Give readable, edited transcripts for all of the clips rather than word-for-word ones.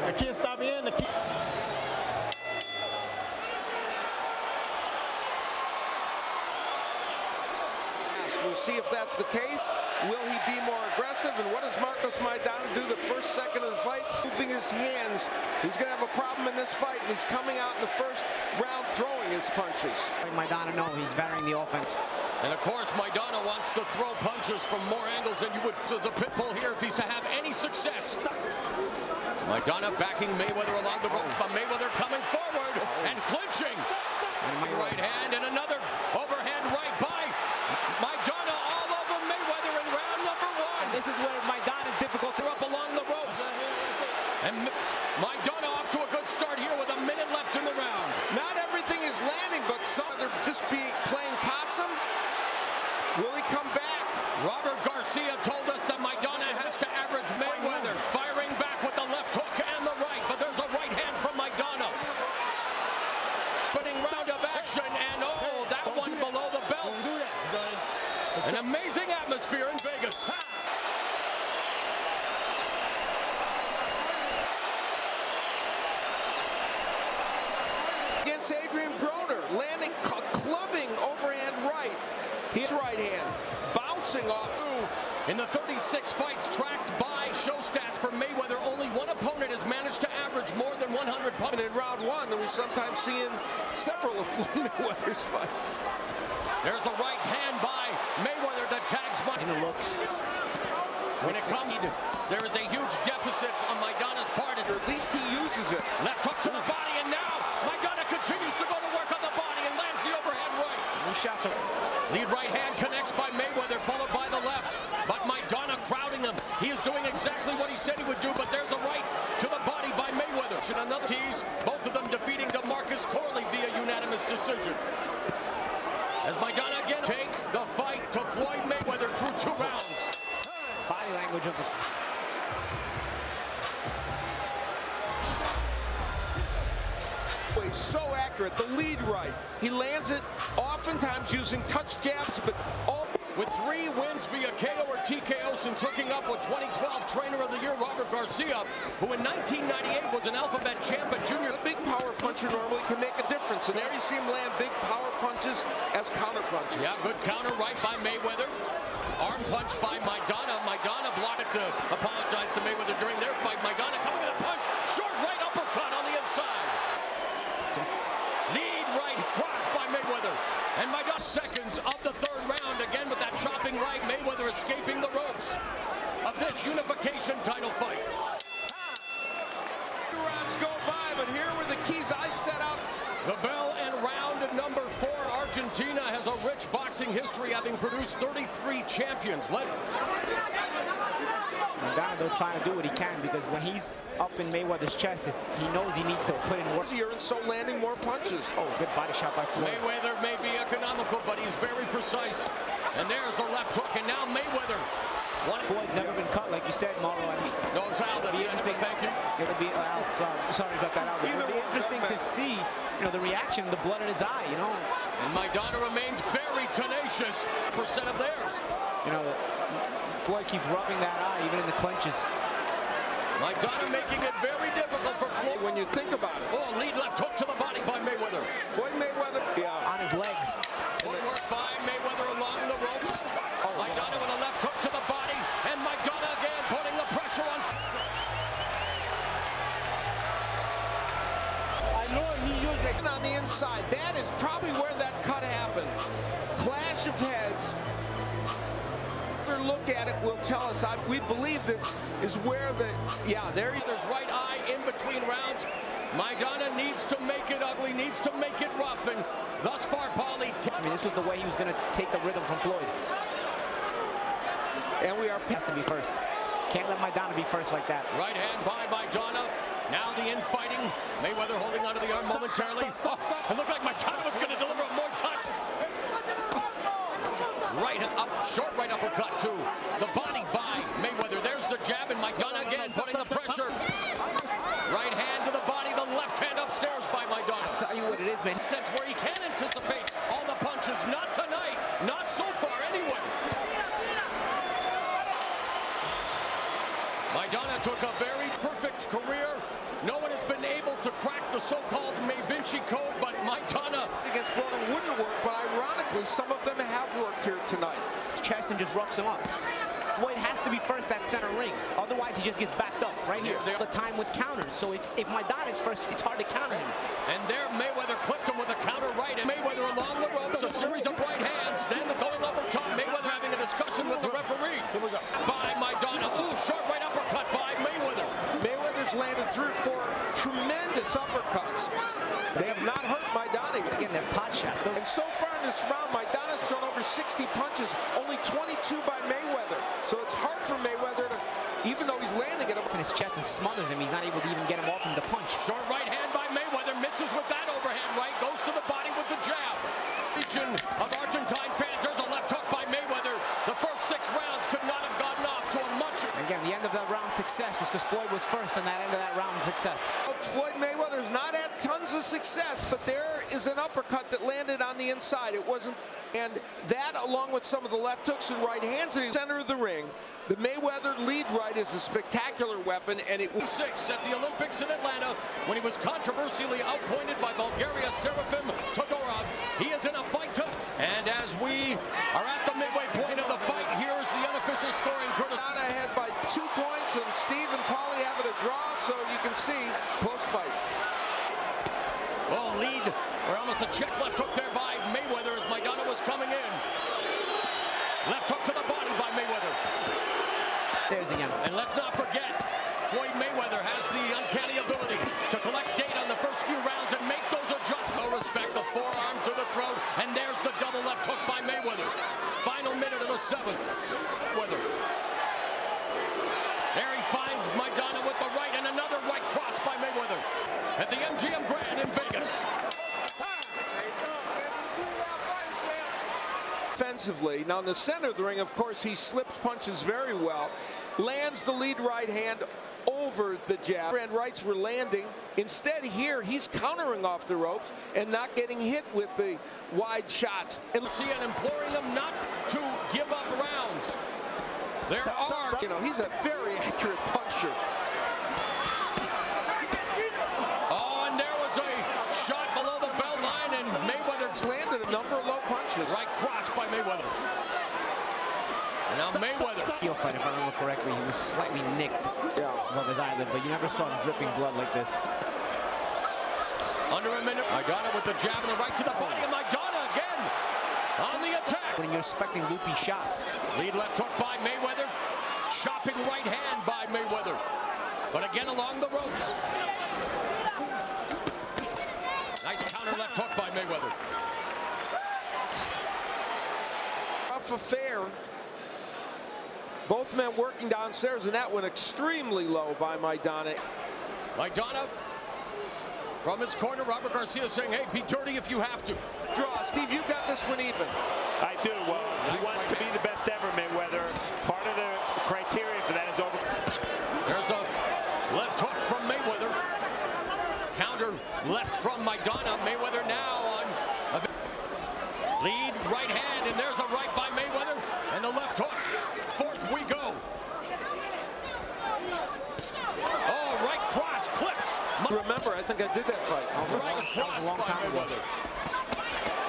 Aquí está bien. Aquí. We'll see if that's the case. Will he be more aggressive? And what does Marcos Maidana do the first second of the fight? Moving his hands. He's going to have a problem in this fight. He's coming out in the first round throwing his punches. Maidana, no, he's varying the offense. And of course, Maidana wants to throw punches from more angles than you would as a pit bull here if he's to have any success. Maidana backing Mayweather along the ropes, but Mayweather coming forward and clinching. Right hand and another overhand right by Maidana all over Mayweather in round number one. And this is where Maidana's difficult. They're up along the ropes. And Maidana off to a good start here with a minute left in the round. Not everything is landing, but some are just playing possum. Will he come back? Robert Garcia told us that Maidana has to average Mayweather, firing back with the left hook and the right, but there's a right hand from Maidana. Putting round of action, and oh, that one below the belt. An amazing atmosphere in Vegas. Against Adrian Broner, landing, clubbing overhand right. His right hand bouncing off. In the 36 fights tracked by show stats for Mayweather, only one opponent has managed to average more than 100 punches. And in round one, that we sometimes see in several of Floyd Mayweather's fights. There's a right hand by Mayweather that tags much. And it looks. When it comes, there is a huge deficit on Maidana's part. Or at least he uses it. Left hook to the body, and now Maidana continues to go to work on the body and lands the overhand right. Shots are. Lead right hand connects by Mayweather, followed by the left. But Maidana crowding him. He is doing exactly what he said he would do, but there's a right to the body by Mayweather. Should another tease, both of them defeating DeMarcus Corley via unanimous decision. As Maidana again take the fight to Floyd Mayweather through 2 rounds. Body language of the... He's so accurate. The lead right. He lands it oftentimes using touch jabs, but all... With 3 wins via KO or TKO since hooking up with 2012 Trainer of the Year Robert Garcia, who in 1998 was an Alphabet champ at junior. A big power puncher normally can make a difference, and there you see him land big power punches as counter punches. Yeah, good counter right by Mayweather. Arm punch by Maidana. Maidana blocked it to apologize to Mayweather during their fight. Maidana coming with a punch. Short right uppercut on the inside. Lead right cross by Mayweather. And Maidana seconds of the 3rd round. Again with that chopping right. Mayweather escaping the ropes of this unification title fight. 2 rounds go by, but here were the keys I set out. The bell and round number 4. Argentina has a rich boxing history, having produced 33 champions. Maidana, though, trying to do what he can, because when he's up in Mayweather's chest, he knows he needs to put in work. Here and so landing more punches. Oh, good body shot by Floyd. Mayweather may be economical, but he's very precise. And there's a left hook, and now Mayweather. Floyd's never been cut, like you said, Mauro. No, Al, that's interesting. Thank you. It'll be Al. Sorry about that, Al. It'll be interesting to see, the reaction, the blood in his eye, And Maidana remains very tenacious. Percent of theirs. Floyd keeps rubbing that eye, even in the clinches. Maidana making it very difficult for Floyd. When you think about it. Oh, lead left hook to the body by Mayweather. Floyd Mayweather, on his legs. Good work by Mayweather along the ropes. Maidana with a left hook to the body, and Maidana again putting the pressure on. I know he used it on the inside. That is probably where that cut happened. Clash of heads. Look at it will tell us. We believe this is where there's right eye in between rounds. Maidana needs to make it ugly, needs to make it rough, and thus far, Paulie. This was the way he was going to take the rhythm from Floyd. And we are has to be first. Can't let Maidana be first like that. Right hand by Maidana. Now the infighting. Mayweather holding onto the arm momentarily. It looked like Maidana was going to deliver a more time. Right up, short right uppercut to the body by Mayweather. There's the jab, and Maidana again putting the pressure. Right hand to the body, the left hand upstairs by Maidana. I'll tell you what it is, man. Sense where he can anticipate all the punches. Not tonight, not so far anyway. Maidana took a very perfect career so-called Vinci Code, but Maidana Against Broden wouldn't work, but ironically, some of them have worked here tonight. Chest and just roughs him up. Floyd has to be first at center ring. Otherwise, he just gets backed up right here. All the time with counters. So if Maidana is first, it's hard to counter him. And there, Mayweather clipped him with a counter right. And Mayweather along the ropes, a series of right hands. Then going over top, Mayweather having a discussion with the referee. Here we go. By Maidana. Ooh, short right uppercut by Mayweather. Mayweather's landed 3 or 4 tremendous uppercuts. They have not hurt Maidana yet. Again, they're pot shots. And so far in this round, Maidana's thrown over 60 punches, only 22 by Mayweather. So it's hard for Mayweather to, even though he's landing it up in his chest and smothers him, he's not able to even get him off from the punch. Short right hand by Mayweather, misses with that overhand right, goes to the body with the jab. Region of Argentine fans, there's a left hook by Mayweather. The first 6 rounds could not have gotten off to a much... Again, the end of that round success was because Floyd was first, and that end of that round success. Floyd Mayweather's not had tons of success, but there is an uppercut that landed on the inside. It wasn't, and that along with some of the left hooks and right hands in the center of the ring, the Mayweather lead right is a spectacular weapon, and it was 6 at the Olympics in Atlanta when he was controversially outpointed by Bulgaria's Serafim Todorov. He is in a fight to, and as we are at the midway point of the fight, here's the unofficial scoring. Maidana ahead by 2 points, and Steve and Paulie have it a draw, so you can see close fight. Well, lead, or almost a check left hook there by Mayweather as Maidana was coming in. Left hook to the body by Mayweather. There's again. And let's not forget, Floyd Mayweather has the uncanny ability to collect data on the first few rounds and make those adjustments. No respect, the forearm to the throat, and there's the double left hook by Mayweather. Final minute of the 7th. Mayweather. There he finds Maidana with the right, and another right cross by Mayweather at the MGM Grand in Vegas. Offensively, now in the center of the ring, of course, he slips punches very well, lands the lead right hand over the jab, and rights were landing. Instead here, he's countering off the ropes and not getting hit with the wide shots. And imploring them not to give up rounds. There are, you know, he's a very accurate puncher. Oh, and there was a shot below the belt line, and Mayweather's landed a number of low punches. Right cross by Mayweather. And now Mayweather. Heel fight, if I remember correctly, he was slightly nicked above his eyelid, but you never saw him dripping blood like this. Under a minute, Maidana with the jab and the right to the body, and Maidana again on the attack. When you're expecting loopy shots. Lead left hook by Mayweather. Chopping right hand by Mayweather. But again along the ropes. Nice counter left hook by Mayweather. Tough affair. Both men working downstairs, and that went extremely low by Maidana. Maidana from his corner, Robert Garcia saying, hey, be dirty if you have to. Draw. Steve, you've got this one even. I do. Well, he wants to be the best ever, Mayweather. Part of the criteria for that is over. There's a left hook from Mayweather. Counter left from Maidana. Mayweather now on a lead right hand, and there's a right by Mayweather, and the left hook. 4th we go. Oh, right cross clips. Remember, I think I did that fight. Right cross by Mayweather.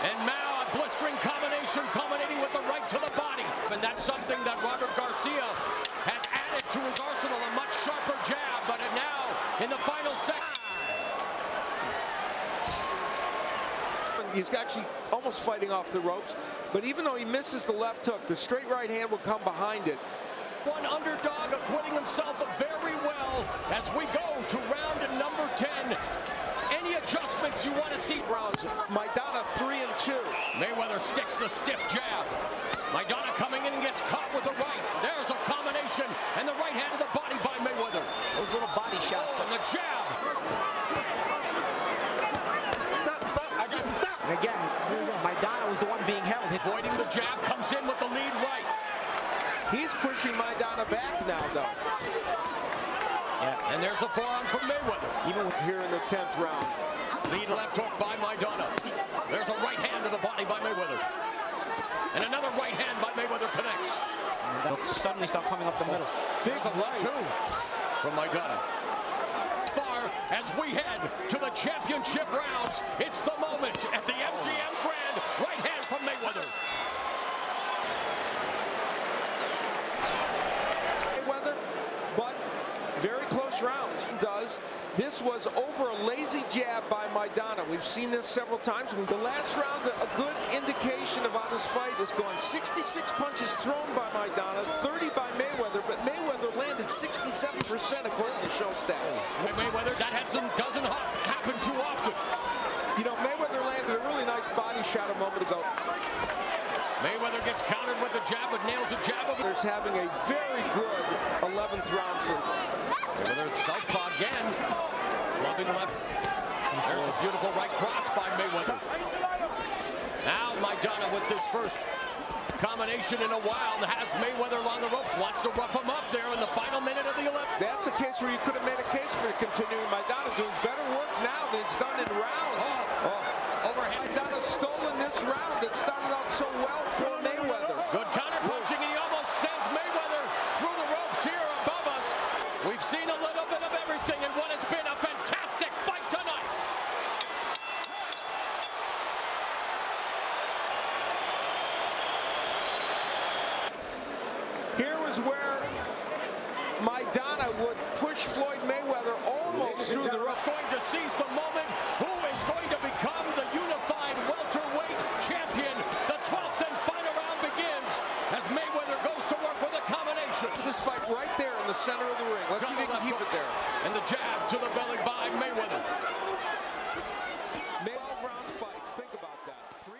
And now a blistering combination culminating with the right to the body. And that's something that Robert Garcia has added to his arsenal, a much sharper jab, but now in the final second. He's actually almost fighting off the ropes, but even though he misses the left hook, the straight right hand will come behind it. One underdog acquitting himself very well as we go to round number 10. Any adjustments you want to see? Rounds. Maidana 3 and 2. Mayweather sticks the stiff jab. Maidana coming in and gets caught with the right. There's a combination, and the right hand to the body by Mayweather. Those little body shots. And the jab. Stop. I got to stop. And again, Maidana was the one being held. Avoiding the jab, comes in with the lead right. He's pushing Maidana back now, though. Yeah, and there's a forearm from Mayweather. Even here in the 10th round. Lead left hook by Maidana. There's a right hand to the body by Mayweather. And another right hand by Mayweather connects. They'll suddenly start coming up the middle. There's a right, too, from Maidana. Far, as we head to the championship rounds. It's the moment at the MGM Grand. Right hand from Mayweather. Mayweather, but very close rounds. This was over a lazy jab by Maidana. We've seen this several times. The last round, a good indication of how this fight is going. 66 punches thrown by Maidana, 30 by Mayweather, but Mayweather landed 67% according to show stats. Mayweather, that doesn't happen too often. You know, Mayweather landed a really nice body shot a moment ago. Mayweather gets countered with the jab, but nails a jab. There's having a very good 11th round for Mayweather at southpaw again. Clubbing left. There's a beautiful right cross by Mayweather. Now Maidana with this first combination in a while has Mayweather along the ropes. Wants to rough him up there in the final minute of the 11th. That's a case where you could have made a case for continuing. Maidana doing better work now than it's done in rounds. Overhead. Maidana stolen this round that started out so well for Mayweather. Good counter punching, and he almost sends Mayweather through the ropes here above us. We've seen a little bit of everything in what has been a fantastic fight tonight. Here was where Maidana would push Floyd Mayweather almost through the ropes. Going to seize the moment. Who is going to become the unified welterweight champion? The 12th and final round begins as Mayweather goes to work with a combination. This fight right there in the center of the ring. Let's see if he can keep it there. And the jab to the belly by Mayweather. 12-round fights. Think about that. 3-2.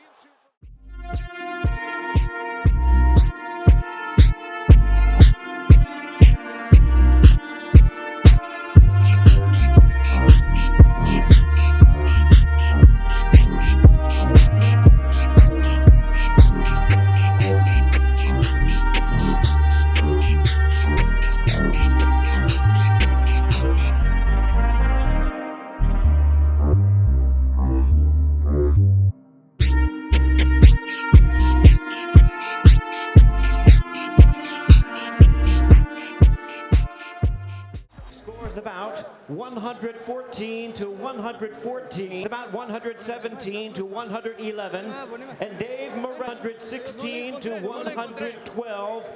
Scores about 114 to 114, about 117 to 111, and Dave Moran 116 to 112.